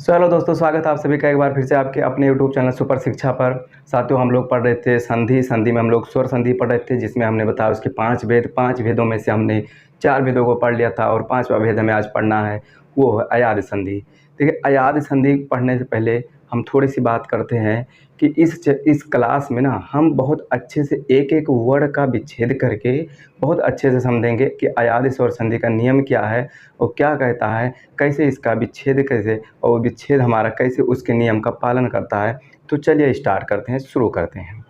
Hello दोस्तों, स्वागत है आप सभी का एक बार फिर से आपके अपने यूट्यूब चैनल सुपर शिक्षा पर। साथियों, हम लोग पढ़ रहे थे संधि में हम लोग स्वर संधि पढ़ रहे थे, जिसमें हमने बताया उसके 5 भेदों में से हमने 4 भेदों को पढ़ लिया था और 5वां भेद हमें आज पढ़ना है, वो है अयाद संधि। देखिए, अयाद संधि पढ़ने से पहले हम थोड़ी सी बात करते हैं कि इस क्लास में ना हम बहुत अच्छे से एक एक वर्ड का विच्छेद करके बहुत अच्छे से समझेंगे कि अयाद स्वर संधि का नियम क्या है और क्या कहता है, कैसे इसका विच्छेद कैसे और विच्छेद हमारा कैसे उसके नियम का पालन करता है। तो चलिए स्टार्ट करते हैं, शुरू करते हैं।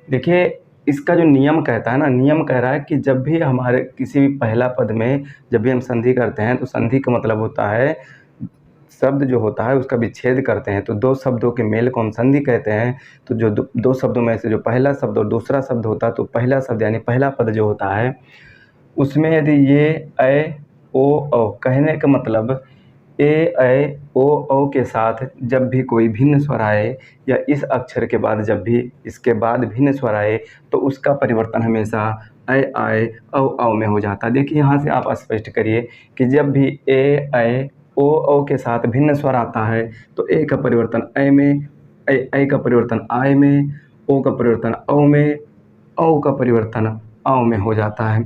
देखिए, इसका जो नियम कहता है ना, नियम कह रहा है कि जब भी हमारे किसी भी पहला पद में जब भी हम संधि करते हैं तो संधि का मतलब होता है शब्द जो होता है उसका विच्छेद करते हैं। तो दो शब्दों के मेल को हम संधि कहते हैं। तो जो दो शब्दों में से जो पहला शब्द और दूसरा शब्द होता है, तो पहला शब्द यानी पहला पद जो होता है उसमें यदि ये ए ओ औ कहने का मतलब ए ओ औ के साथ जब भी कोई भिन्न स्वर आए या इस अक्षर के बाद जब भी इसके बाद भिन्न स्वर आए तो उसका परिवर्तन हमेशा ए आए औ में हो जाता है। देखिए, यहाँ से आप स्पष्ट करिए कि जब भी ए ओ औ के साथ भिन्न स्वर आता है तो ए का परिवर्तन ए में, ए का परिवर्तन आय में, ओ का परिवर्तन औ में, औ का परिवर्तन औ में हो जाता है।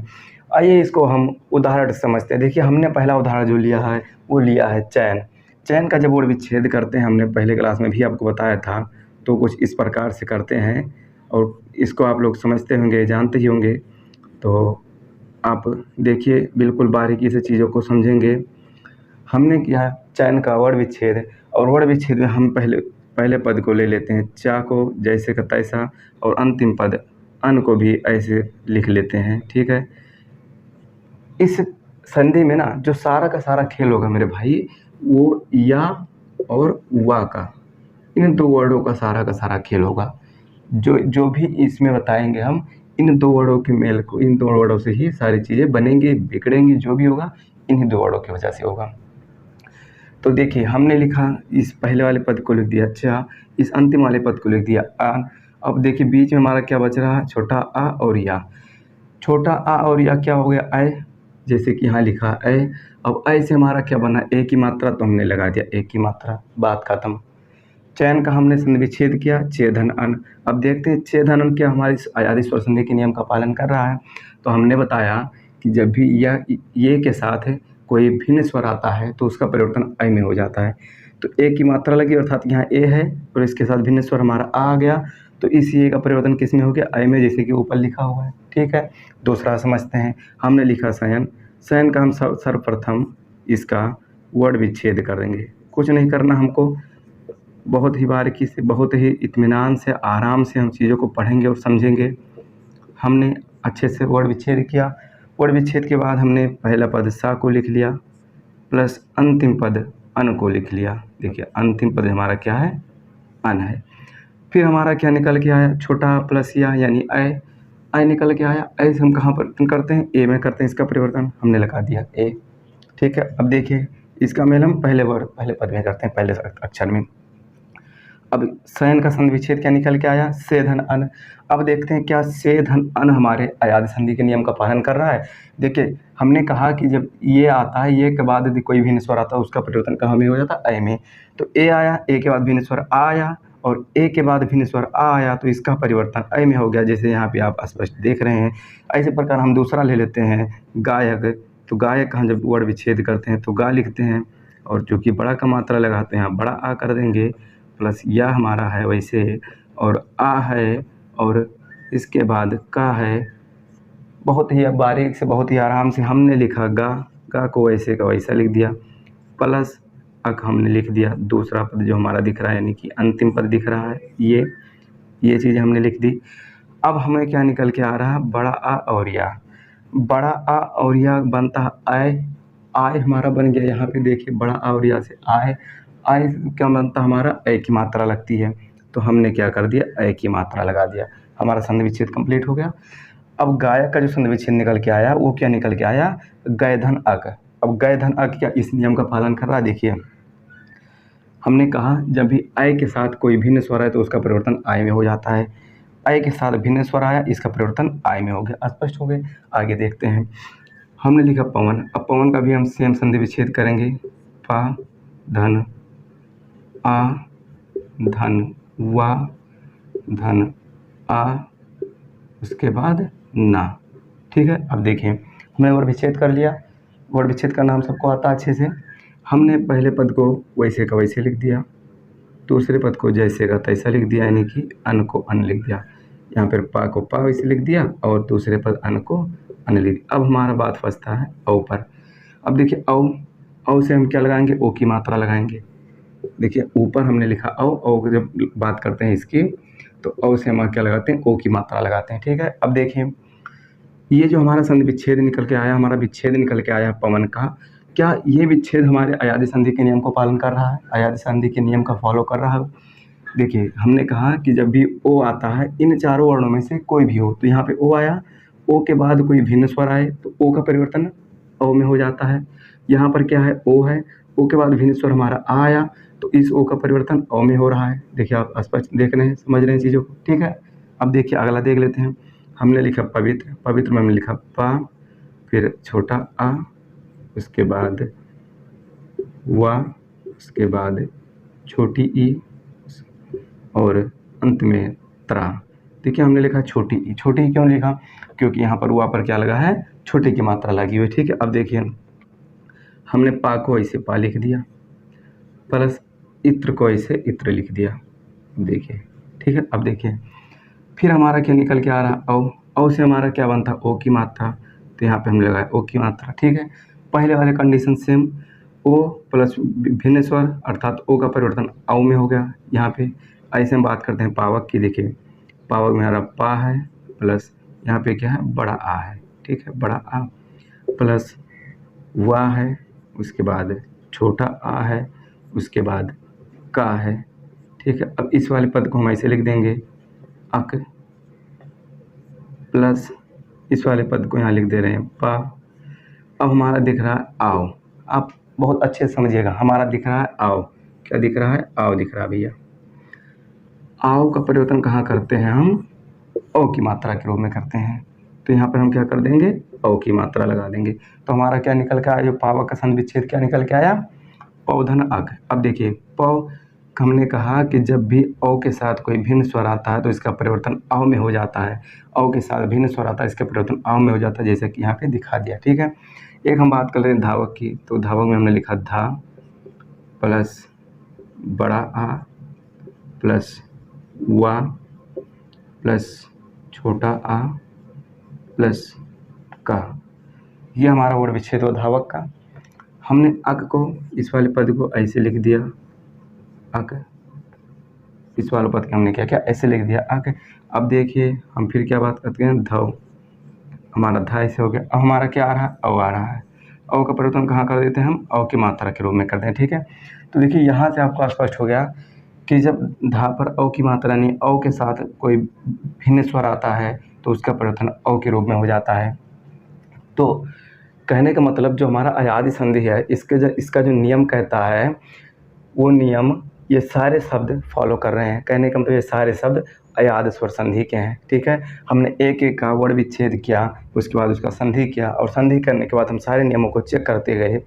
आइए इसको हम उदाहरण से समझते हैं। देखिए, हमने पहला उदाहरण जो लिया है वो लिया है चैन। चैन का जब वर्ड विच्छेद करते हैं, हमने पहले क्लास में भी आपको बताया था, तो कुछ इस प्रकार से करते हैं और इसको आप लोग समझते होंगे, जानते ही होंगे। तो आप देखिए, बिल्कुल बारीकी से चीज़ों को समझेंगे। हमने किया चैन का वर्ड विच्छेद और वर्ड विच्छेद में हम पहले पद को ले लेते हैं चा को जैसे का तैसा और अंतिम पद अन को भी ऐसे लिख लेते हैं। ठीक है, इस संधि में ना जो सारा का सारा खेल होगा मेरे भाई, वो या और वा का, इन दो वर्डों का सारा खेल होगा। जो भी इसमें बताएंगे हम, इन दो वर्डों के मेल को, इन दो वर्डों से ही सारी चीज़ें बनेंगी, बिगड़ेंगी, जो भी होगा इन्हीं दो वर्डों की वजह से होगा। तो देखिए, हमने लिखा, इस पहले वाले पद को लिख दिया चा, इस अंतिम वाले पद को लिख दिया आ। अब देखिए, बीच में हमारा क्या बच रहा है, छोटा आ और या। छोटा आ और या क्या हो गया, ए, जैसे कि यहाँ लिखा ए। अब ए से हमारा क्या बना, ए की मात्रा, तो हमने लगा दिया ए की मात्रा, बात खत्म। चयन का हमने संधि विच्छेद किया, चेधन अन। अब देखते हैं चेधन अन क्या हमारी अयादी स्वर संधि के नियम का पालन कर रहा है। तो हमने बताया कि जब भी ये के साथ कोई भिन्न स्वर आता है तो उसका परिवर्तन ऐ में हो जाता है। तो ए की मात्रा लगी, अर्थात यहाँ ए है और इसके साथ भिन्न स्वर हमारा आ गया, तो इस ए का परिवर्तन किस में हो गया, ऐ में, जैसे कि ऊपर लिखा हुआ है। ठीक है, दूसरा समझते हैं। हमने लिखा शयन। शयन का हम सर्वप्रथम इसका वर्ड विच्छेद करेंगे। कुछ नहीं करना हमको, बहुत ही बारीकी से, बहुत ही इत्मीनान से, आराम से हम चीज़ों को पढ़ेंगे और समझेंगे। हमने अच्छे से वर्ड विच्छेद किया। वर्ड विच्छेद के बाद हमने पहला पद सा को लिख लिया प्लस अंतिम पद अन को लिख लिया। देखिए, अंतिम पद हमारा क्या है, अन है। फिर हमारा क्या निकल के आया, छोटा प्लस या यानी ऐ निकल के आया। ऐ से हम कहाँ परिवर्तन करते हैं, ए में करते हैं इसका परिवर्तन, हमने लगा दिया ए। ठीक है, अब देखिए इसका मेल हम पहले पद में करते हैं, पहले अक्षर में। अब शयन का संधि विच्छेद क्या निकल के आया, से धन अन। अब देखते हैं क्या से धन अन हमारे अयाद संधि के नियम का पालन कर रहा है। देखिए, हमने कहा कि जब ये आता है, ये के बाद यदि कोई भिन्न स्वर आता है उसका परिवर्तन कहाँ में हो जाता है, ऐ में। तो ए आया, ए के बाद भिन्न स्वर आ आया और ए के बाद भिन्न स्वर आ आया, तो इसका परिवर्तन ऐ में हो गया, जैसे यहाँ पे आप स्पष्ट देख रहे हैं। ऐसे प्रकार हम दूसरा ले लेते हैं गायक। तो गायक का हम जब वर्ड विच्छेद करते हैं तो गा लिखते हैं और जो कि बड़ा का मात्रा लगाते हैं, बड़ा आ कर देंगे, प्लस या हमारा है वैसे, और आ है और इसके बाद का है। बहुत ही बारीक से, बहुत ही आराम से हमने लिखा गा को वैसे का वैसा लिख दिया, प्लस अक हमने लिख दिया। दूसरा पद जो हमारा दिख रहा है, यानी कि अंतिम पद दिख रहा है, ये चीज़ हमने लिख दी। अब हमें क्या निकल के आ रहा है, बड़ा आ और या। बड़ा आ और या बनता है आय हमारा बन गया। यहाँ पे देखिए, बड़ा आ और या से आय क्या बनता हमारा, ऐ की मात्रा लगती है, तो हमने क्या कर दिया, ऐ की मात्रा लगा दिया। हमारा संधि विच्छेद कंप्लीट हो गया। अब गायक का जो संधि विच्छेद निकल के आया वो क्या निकल के आया, गय धन अक। अब गय धन अक क्या इस नियम का पालन कर रहा है। देखिए, हमने कहा जब भी ऐ के साथ कोई भिन्न स्वर है तो उसका परिवर्तन आय में हो जाता है। ऐ के साथ भिन्न स्वर आया, इसका परिवर्तन आय में हो गया। स्पष्ट हो गए, आगे देखते हैं। हमने लिखा पवन। अब पवन का भी हम सेम संधि विच्छेद करेंगे, पा धन आ धन वा धन आ, उसके बाद ना। ठीक है, अब देखिए हमने वर्ड विच्छेद कर लिया। वर्ड विच्छेद करना हम सबको आता अच्छे से। हमने पहले पद को वैसे का वैसे लिख दिया, दूसरे पद को जैसे का तैसा लिख दिया, यानी कि अन को अन लिख दिया। यहाँ पर पा को पा वैसे लिख दिया और दूसरे पद अन को अन लिख दिया। अब हमारा बात फंसता है औ पर। अब देखिए औ से हम क्या लगाएंगे, ओ की मात्रा लगाएंगे। देखिए ऊपर हमने लिखा औ को जब बात करते हैं इसकी, तो औ से हम क्या लगाते हैं, ओ की मात्रा लगाते हैं। ठीक है, अब देखिए ये जो हमारा संधि विच्छेद निकल के आया, हमारा विच्छेद निकल के आया पवन का, क्या ये विच्छेद हमारे अयादी संधि के नियम को पालन कर रहा है, अयादी संधि के नियम का फॉलो कर रहा है? देखिए हमने कहा कि जब भी ओ आता है इन चारों वर्णों में से कोई भी हो, तो यहाँ पे ओ आया, ओ के बाद कोई भिन्न स्वर आए तो ओ का परिवर्तन औ में हो जाता है। यहाँ पर क्या है, ओ है, ओ के बाद भिन्न स्वर हमारा आ आया, तो इस ओ का परिवर्तन औ में हो रहा है। देखिए आप स्पष्ट देख रहे हैं, समझ रहे हैं चीज़ों को। ठीक है, अब देखिए अगला देख लेते हैं। हमने लिखा पवित्र, पवित्र में हमने लिखा पा, फिर छोटा आ, उसके बाद वा, उसके बाद छोटी ई और अंत में त्रा। देखिए हमने लिखा छोटी ई। छोटी ई क्यों लिखा, क्योंकि यहाँ पर वा पर क्या लगा है, छोटे की मात्रा लगी हुई। ठीक है, अब देखिए हमने पा को ऐसे पा लिख दिया, प्लस इत्र को ऐसे इत्र लिख दिया। देखिए ठीक है, अब देखिए फिर हमारा क्या निकल के आ रहा, औ से हमारा क्या बनता, ओ की मात्रा, तो यहाँ पे हमने लगाया ओ की मात्रा। ठीक है, पहले वाले कंडीशन सेम, ओ प्लस भिन्न स्वर अर्थात ओ का परिवर्तन औ में हो गया। यहाँ पे ऐसे हम बात करते हैं पावक की। देखिए पावक में हमारा पा है, प्लस यहाँ पे क्या है, बड़ा आ है। ठीक है, बड़ा आ प्लस वा है, उसके बाद छोटा आ है, उसके बाद का है। ठीक है, अब इस वाले पद को हम ऐसे लिख देंगे अक, प्लस इस वाले पद को यहाँ लिख दे रहे हैं पा। अब हमारा दिख रहा है आओ। आप बहुत अच्छे से समझिएगा, हमारा दिख रहा है आओ। क्या दिख रहा है, आओ दिख रहा है भैया। आओ का परिवर्तन कहाँ करते हैं हम, ओ की मात्रा के रूप में करते हैं। तो यहाँ पर हम क्या कर देंगे, ओ की मात्रा लगा देंगे। तो हमारा क्या निकल के आया, जो पावक का संधि विच्छेद क्या निकल के आया, पौधन अक। अब देखिए पौ, हमने कहा कि जब भी औ के साथ कोई भिन्न स्वर आता है तो इसका परिवर्तन औ में हो जाता है। औ के साथ भिन्न स्वर आता है, इसका परिवर्तन औ में हो जाता है, जैसे कि यहाँ पे दिखा दिया। ठीक है, एक हम बात कर लेते हैं धावक की। तो धावक में हमने लिखा धा प्लस बड़ा आ प्लस वा प्लस छोटा आ प्लस का। ये हमारा वर्ड विच्छेद हो धावक का। हमने अक को, इस वाले पद को ऐसे लिख दिया अक, इस वाले पद के हमने क्या क्या ऐसे लिख दिया अक। अब देखिए हम फिर क्या बात करते हैं, धव, हमारा धा ऐसे हो गया। अब हमारा क्या आ रहा है, औ आ रहा है। औ का परिवर्तन कहाँ कर देते हैं हम, औ की मात्रा के रूप में करते हैं। ठीक है, तो देखिए यहाँ से आपको स्पष्ट हो गया कि जब धा पर औ की मात्रा नहीं, औ के साथ कोई भिन्न स्वर आता है तो उसका परिवर्तन औ के रूप में हो जाता है। तो कहने का मतलब जो हमारा अयादी संधि है, इसका जो नियम कहता है, वो नियम ये सारे शब्द फॉलो कर रहे हैं। कहने का मतलब ये सारे शब्द अयाद स्वर संधि के हैं। ठीक है, हमने एक एक का वर्ड विच्छेद किया, उसके बाद उसका संधि किया, और संधि करने के बाद हम सारे नियमों को चेक करते गए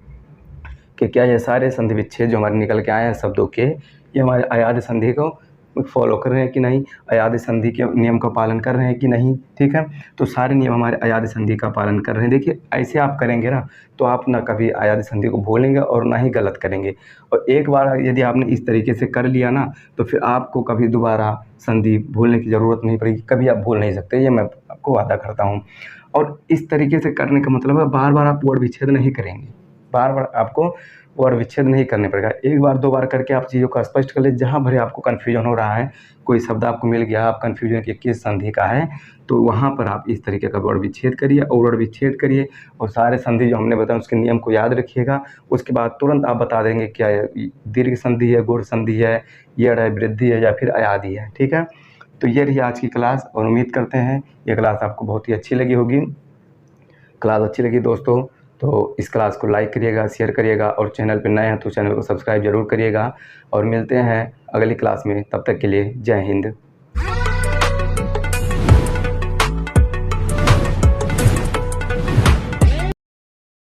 कि क्या ये सारे संधि विच्छेद जो हमारे निकल के आए हैं शब्दों के, ये हमारे अयाद संधि को फॉलो कर रहे हैं कि नहीं, अयाद संधि के नियम का पालन कर रहे हैं कि नहीं। ठीक है, तो सारे नियम हमारे अयाद संधि का पालन कर रहे हैं। देखिए ऐसे आप करेंगे ना, तो आप ना कभी अयाद संधि को भूलेंगे और ना ही गलत करेंगे। और एक बार यदि आपने इस तरीके से कर लिया ना, तो फिर आपको कभी दोबारा संधि भूलने की ज़रूरत नहीं पड़ेगी, कभी आप भूल नहीं सकते, ये मैं आपको वादा करता हूँ। और इस तरीके से करने का मतलब है बार बार आप वर्ड विच्छेद नहीं करेंगे, बार बार आपको वर्ड विच्छेद नहीं करने पड़ेगा। एक बार दो बार करके आप चीज़ों को स्पष्ट कर ले। जहाँ भरे आपको कन्फ्यूजन हो रहा है, कोई शब्द आपको मिल गया, आप कन्फ्यूजन कि किस संधि का है, तो वहाँ पर आप इस तरीके का वर्ड विच्छेद करिए और वर्ड विच्छेद करिए, और सारे संधि जो हमने बताया उसके नियम को याद रखिएगा। उसके बाद तुरंत आप बता देंगे क्या दीर्घ संधि है, गूढ़ संधि है, यड़ है, वृद्धि है, या फिर अयादी है। ठीक है, तो ये रही आज की क्लास, और उम्मीद करते हैं ये क्लास आपको बहुत ही अच्छी लगी होगी। क्लास अच्छी लगी दोस्तों तो इस क्लास को लाइक करिएगा, शेयर करिएगा, और चैनल पर नए हैं तो चैनल को सब्सक्राइब जरूर करिएगा। और मिलते हैं अगली क्लास में, तब तक के लिए जय हिंद।